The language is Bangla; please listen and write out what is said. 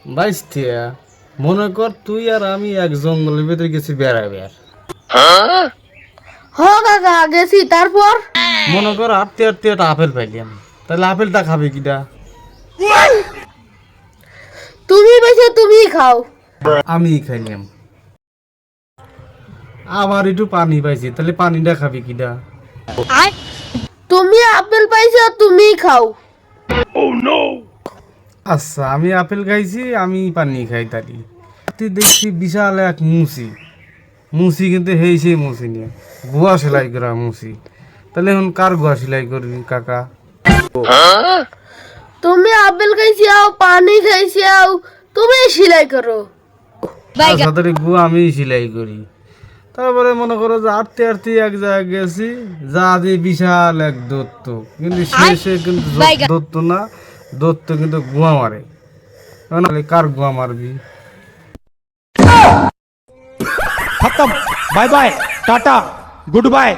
22 মনে কর তুই আর আমি এক জঙ্গলের ভিতরে গেছি বেড়াবার। হ কাকা গেছি, তারপর মনে কর আটতে আটতে একটা আপেল পাইলাম, তাহলে আপেলটা খাবে কিটা? তুমি বেশি তুমি খাও। আমি খাইলাম। আবার একটু পানি পাইছি, তাহলে পানিটা খাবে কিটা? তুমি আপেল পাইছো, তুমি খাও। আচ্ছা, আমি আপেল খাইছি, আমি পানি খাই। তালি তুই দেখছি বিশাল এক মুসি। মুসি কিন্তু সেই মুসি নিয়ে গুয়া সেলাই করা মুসি। তাহলে এখন কার গুয়া সেলাই করবি কাকা? তুমি আপেল খাইছিও, পানি খাইছিও, তুমি সেলাই করো। আচ্ছা, তাহলে গুয়া আমি সেলাই করি। তারপরে মনে করো যে আটতে আটতে এক জায়গায় গেছি, যা দিয়ে বিশাল এক দত্ত, কিন্তু সে কিন্তু দত্ত না, দত্ত কিন্তু গুয়া মারে। এখন কার গুয়া মারবি? खत्म। Bye bye tata good bye.